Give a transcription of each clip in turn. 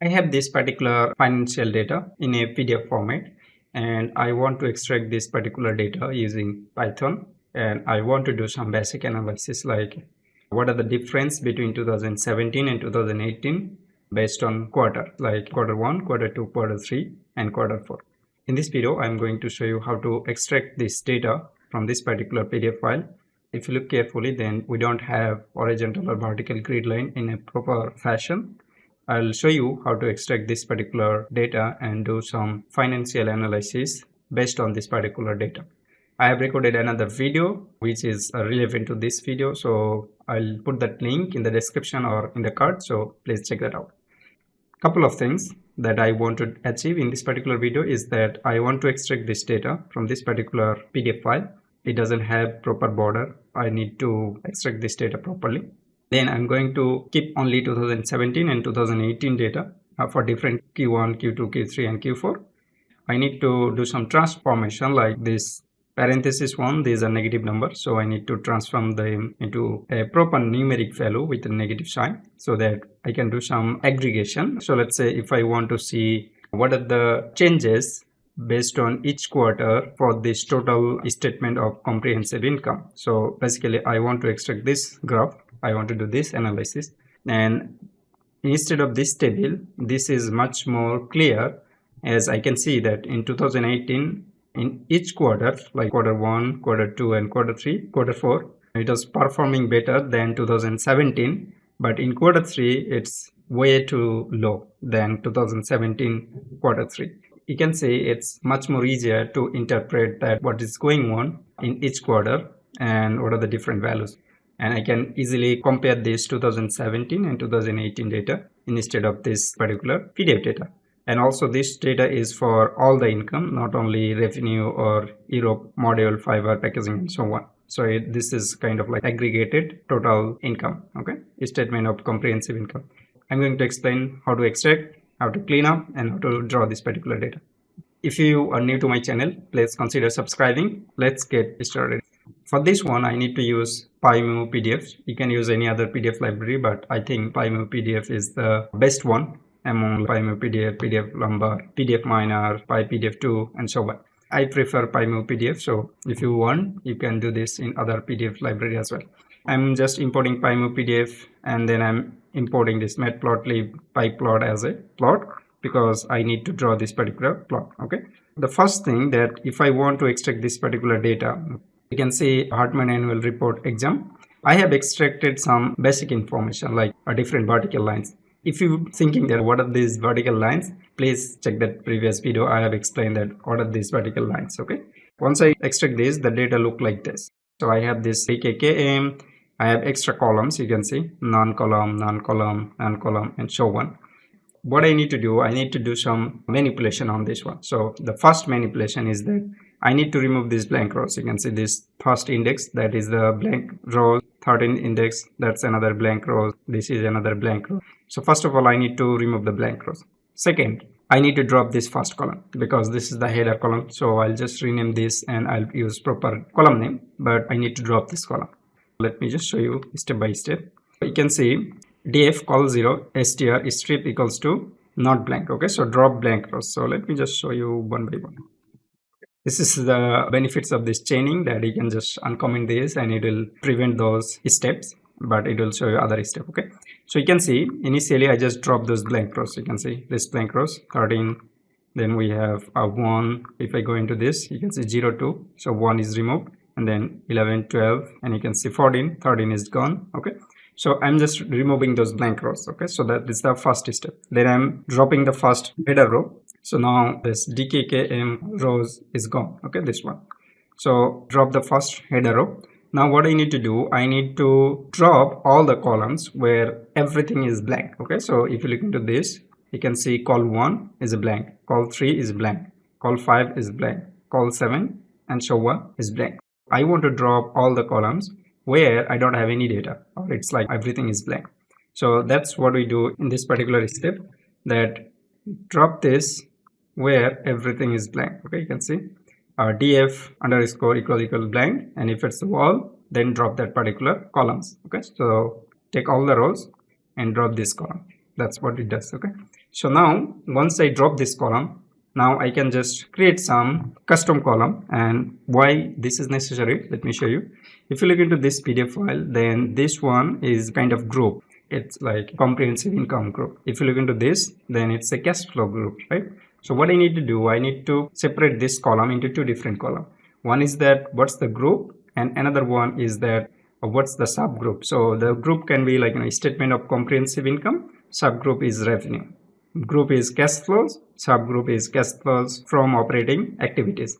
I have this particular financial data in a PDF format, and I want to extract this particular data using Python, and I want to do some basic analysis like what are the difference between 2017 and 2018 based on quarter, like quarter 1, quarter 2, quarter 3 and quarter 4. In this video, I'm going to show you how to extract this data from this particular PDF file. If you look carefully, then we don't have horizontal or vertical grid line in a proper fashion. I'll show you how to extract this particular data and do some financial analysis based on this particular data. I have recorded another video which is relevant to this video, so I'll put that link in the description or in the card, so please check that out. Couple of things that I want to achieve in this particular video is that I want to extract this data from this particular PDF file. It doesn't have proper border. I need to extract this data properly. Then I'm going to keep only 2017 and 2018 data for different Q1, Q2, Q3 and Q4. I need to do some transformation like this parenthesis 1, these are negative numbers, so I need to transform them into a proper numeric value with a negative sign so that I can do some aggregation. So let's say if I want to see what are the changes based on each quarter for this total statement of comprehensive income. So basically I want to extract this graph. I want to do this analysis, and instead of this table, this is much more clear, as I can see that in 2018 in each quarter, like quarter 1, quarter 2 and quarter 3, quarter 4, it was performing better than 2017, but in quarter 3 it's way too low than 2017 quarter 3. You can say it's much more easier to interpret that what is going on in each quarter and what are the different values. And I can easily compare this 2017 and 2018 data instead of this particular PDF data. And also this data is for all the income, not only revenue or Europe, module, fiber, packaging and so on. So this is kind of like aggregated total income, okay? A statement of comprehensive income. I'm going to explain how to extract, how to clean up and how to draw this particular data. If you are new to my channel, please consider subscribing. Let's get started. For this one, I need to use PyMuPDF. You can use any other PDF library, but I think PyMuPDF is the best one among PyMuPDF, PDF Lumber, PDF Miner, PyPDF2 and so on. I prefer PyMuPDF, so if you want, you can do this in other PDF library as well. I'm just importing PyMuPDF and then I'm importing this Matplotlib PyPlot as a plot because I need to draw this particular plot, okay? The first thing that if I want to extract this particular data, you can see Hartman annual report exam. I have extracted some basic information like different vertical lines. If you're thinking that what are these vertical lines, please check that previous video. I have explained that what are these vertical lines, okay? Once I extract this, the data look like this. So I have this AKKM, I have extra columns, you can see, non-column, non-column, non-column, and so on. What I need to do, I need to do some manipulation on this one. So the first manipulation is that I need to remove these blank rows. You can see this first index, that is the blank row, 13th index, that's another blank row, this is another blank row. So first of all, I need to remove the blank rows. Second, I need to drop this first column because this is the header column. So I'll just rename this and I'll use proper column name, but I need to drop this column. Let me just show you step by step. You can see df col 0 str strip equals to not blank, okay? So drop blank rows. So let me just show you one by one. This is the benefits of this chaining, that you can just uncomment this and it will prevent those steps, but it will show you other step, okay? So you can see initially I just dropped those blank rows. You can see this blank rows 13, then we have a 1. If I go into this, you can see 0 2, so 1 is removed, and then 11 12, and you can see 14 13 is gone, okay? So I'm just removing those blank rows, okay? So that is the first step. Then I'm dropping the first header row. So now this DKKM rows is gone, okay? This one. So drop the first header row. Now what I need to do, I need to drop all the columns where everything is blank, okay? So if you look into this, you can see col 1 is a blank, col 3 is blank, col 5 is blank, col 7 and so on is blank. I want to drop all the columns where I don't have any data, or it's like everything is blank. So that's what we do in this particular step, that drop this where everything is blank, okay? You can see df underscore equal blank, and if it's a wall, then drop that particular columns, okay? So take all the rows and drop this column. That's what it does, okay? So now once I drop this column, now I can just create some custom column. And why this is necessary, let me show you. If you look into this PDF file, then this one is kind of group. It's like comprehensive income group. If you look into this, then it's a cash flow group, right? So what I need to do, I need to separate this column into two different columns. One is that what's the group, and another one is that what's the subgroup. So the group can be like a statement of comprehensive income, subgroup is revenue, group is cash flows, subgroup is cash flows from operating activities.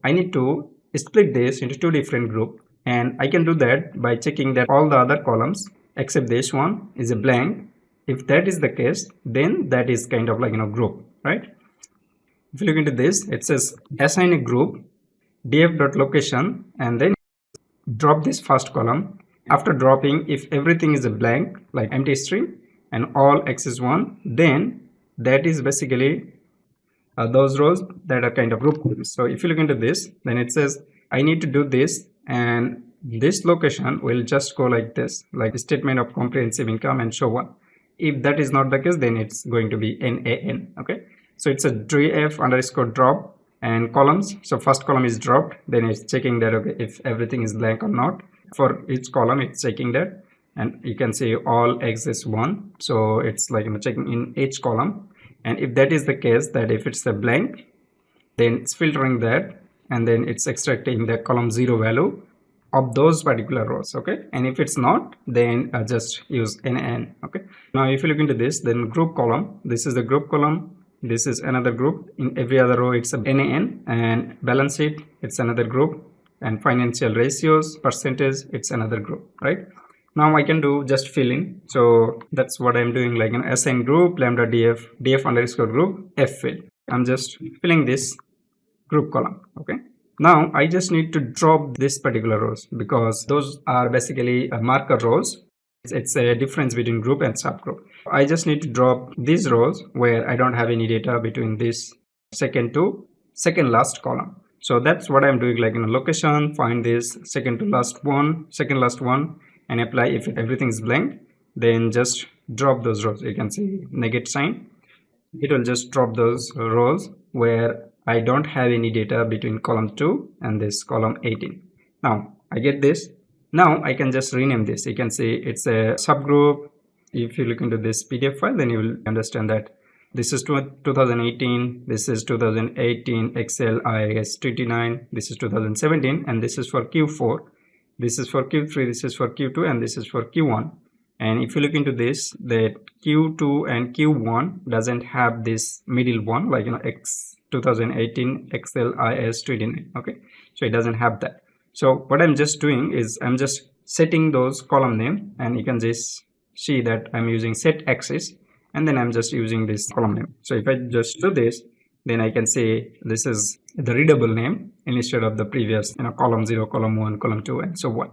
I need to split this into two different groups, and I can do that by checking that all the other columns except this one is a blank. If that is the case, then that is kind of like group, right? If you look into this, it says assign a group df.location, and then drop this first column. After dropping, if everything is a blank like empty string and all x is 1, then that is basically those rows that are kind of group. So if you look into this, then it says I need to do this, and this location will just go like this, like statement of comprehensive income and so on. If that is not the case, then it's going to be NaN. Okay, so it's a df underscore drop and columns. So first column is dropped, then it's checking that okay, if everything is blank or not. For each column it's checking that, and you can see all x is 1, so it's like checking in each column. And if that is the case, that if it's a blank, then it's filtering that, and then it's extracting the column 0 value of those particular rows. Okay, and if it's not, then just use NaN. Okay, now if you look into this, then group column, this is the group column, this is another group. In every other row it's a NaN, and balance sheet it's another group, and financial ratios percentage it's another group, right? Now I can do just fill in. So that's what I'm doing, like an assign group lambda df underscore group f fill. I'm just filling this group column. Okay, now I just need to drop this particular rows, because those are basically marker rows. It's a difference between group and subgroup. I just need to drop these rows where I don't have any data between this second to second last column. So that's what I'm doing, like in a location, find this second to last one, second last one, and apply. If everything is blank, then just drop those rows. You can see negative sign, it will just drop those rows where I don't have any data between column 2 and this column 18. Now I get this. Now I can just rename this. You can see it's a subgroup. If you look into this PDF file, then you will understand that this is 2018, this is 2018 Excel IAS 29, this is 2017, and this is for Q4, this is for Q3, this is for Q2, and this is for Q1. And if you look into this, that Q2 and Q1 doesn't have this middle one, like 2018 Excel IAS 29. Okay, so it doesn't have that. So what I'm just doing is I'm just setting those column name, and you can just see that I'm using set axis, and then I'm just using this column name. So if I just do this, then I can say this is the readable name instead of the previous column 0, column 1, column 2, and so on.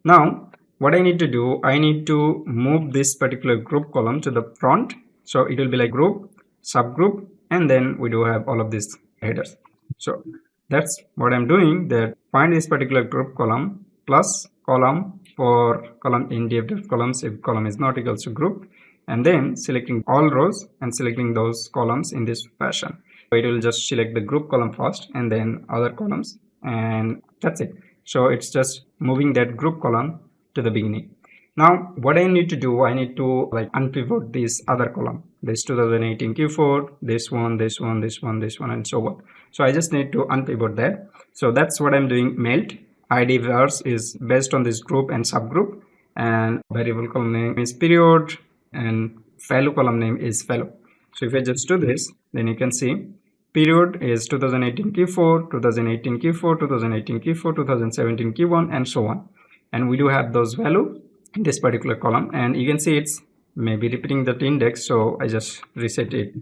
Now what I need to do, I need to move this particular group column to the front, so it will be like group, subgroup, and then we do have all of these headers. So that's what I'm doing, that find this particular group column plus column for column in df columns if column is not equals to group, and then selecting all rows and selecting those columns in this fashion. So it will just select the group column first and then other columns, and that's it. So it's just moving that group column to the beginning. Now what I need to do, I need to like unpivot this other column, this 2018 Q4, this one, this one, this one, this one, and so on. So I just need to unpivot that. So that's what I'm doing. Melt id vars is based on this group and subgroup, and variable column name is period, and value column name is value. So if I just do this, then you can see period is 2018 Q4, 2018 Q4, 2018 Q4, 2017 Q1, and so on. And we do have those value in this particular column, and you can see it's maybe repeating that index, so I just reset it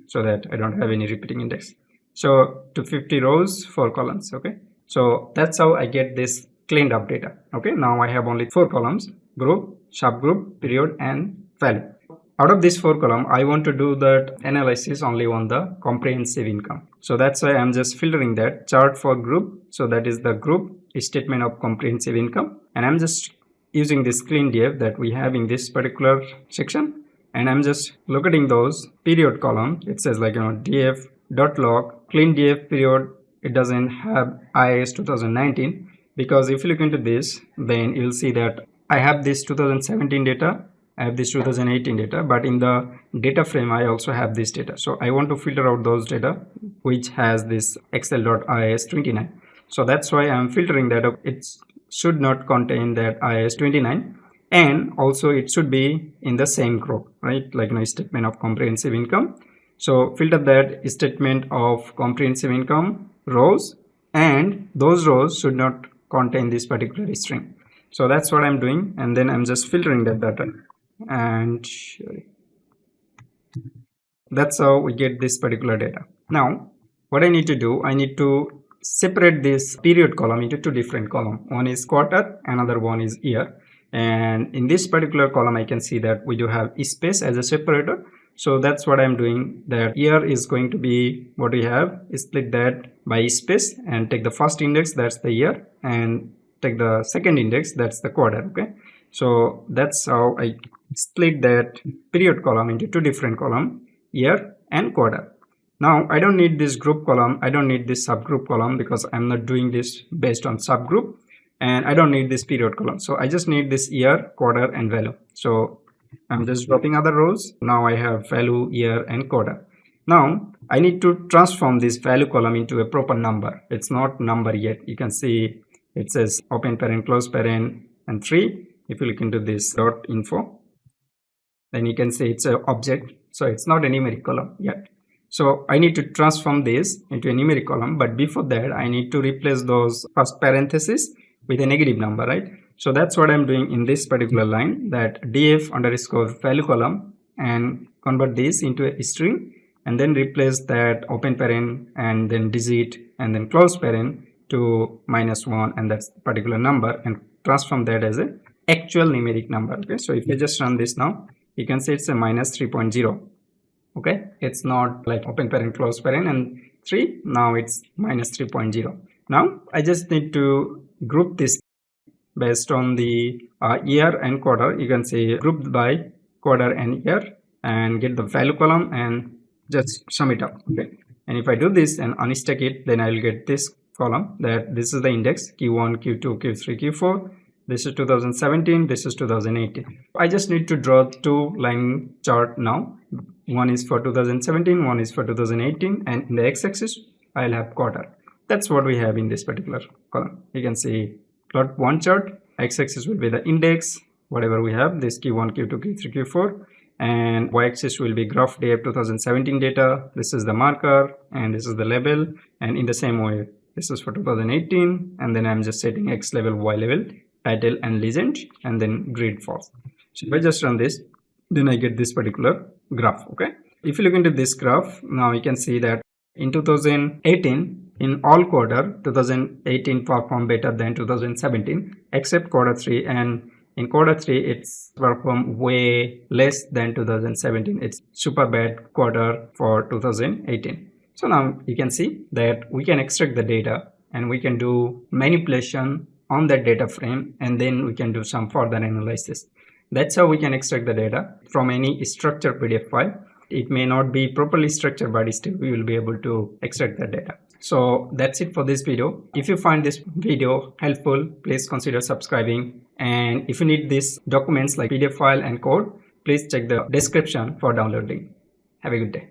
so that I don't have any repeating index. So to 50 rows, 4 columns. Okay, so that's how I get this cleaned up data. Okay, now I have only 4 columns: group, subgroup, period, and value. Out of this 4 column, I want to do that analysis only on the comprehensive income. So that's why I'm just filtering that chart for group. So that is the group statement of comprehensive income, and I'm just using this clean df that we have in this particular section, and I'm just locating those period column. It says like, df.log clean df period. It doesn't have IIS 2019, because if you look into this, then you'll see that I have this 2017 data, I have this 2018 data, but in the data frame I also have this data. So I want to filter out those data which has this excel.iis 29. So that's why I'm filtering that up. It should not contain that IIS 29, and also it should be in the same group, right? Like statement of comprehensive income. So filter that statement of comprehensive income rows, and those rows should not contain this particular string. So that's what I'm doing, and then I'm just filtering that data, and that's how we get this particular data. Now what I need to do, I need to separate this period column into two different columns. One is quarter, another one is year. And in this particular column I can see that we do have space as a separator. So that's what I'm doing. That year is going to be what we have, split that by space and take the first index, that's the year, and take the second index, that's the quarter. Okay, so that's how I split that period column into two different columns, year and quarter. Now I don't need this group column, I don't need this subgroup column, because I'm not doing this based on subgroup, and I don't need this period column. So I just need this year, quarter and value. So I'm just dropping other rows. Now I have value, year and quarter. Now I need to transform this value column into a proper number. It's not number yet. You can see it says open parent, close parent and 3. If you look into this dot info, then you can see it's an object. So it's not a numeric column yet. So I need to transform this into a numeric column, but before that I need to replace those first parentheses with a negative number, right? So that's what I'm doing in this particular line, that df underscore value column, and convert this into a string, and then replace that open parent and then digit and then close parent to -1, and that's the particular number, and transform that as a actual numeric number. Okay, so if I just run this now, you can see it's a -3.0. okay, it's not like open parent, close parent and 3. Now it's -3.0. now I just need to group this based on the year and quarter. You can see grouped by quarter and year, and get the value column and just sum it up. Okay, and if I do this and unstack it, then I will get this column, that this is the index q1, q2, q3, q4. This is 2017, this is 2018. I just need to draw two line chart now. One is for 2017, one is for 2018, and in the x-axis I'll have quarter. That's what we have in this particular column. You can see plot one chart. X-axis will be the index, whatever we have, this q1, q2, q3, q4, and y-axis will be graph df 2017 data. This is the marker and this is the label, and in the same way this is for 2018, and then I'm just setting x level, y level, title and legend, and then grid false. So if I just run this, then I get this particular graph. Okay, if you look into this graph, now you can see that in 2018, in all quarter, 2018 performed better than 2017 except quarter 3, and in quarter 3 it's performed way less than 2017. It's super bad quarter for 2018. So now you can see that we can extract the data and we can do manipulation on that data frame, and then we can do some further analysis. That's how we can extract the data from any structured PDF file. It may not be properly structured, but still we will be able to extract the data. So that's it for this video. If you find this video helpful, please consider subscribing, and if you need these documents like PDF file and code, please check the description for downloading. Have a good day.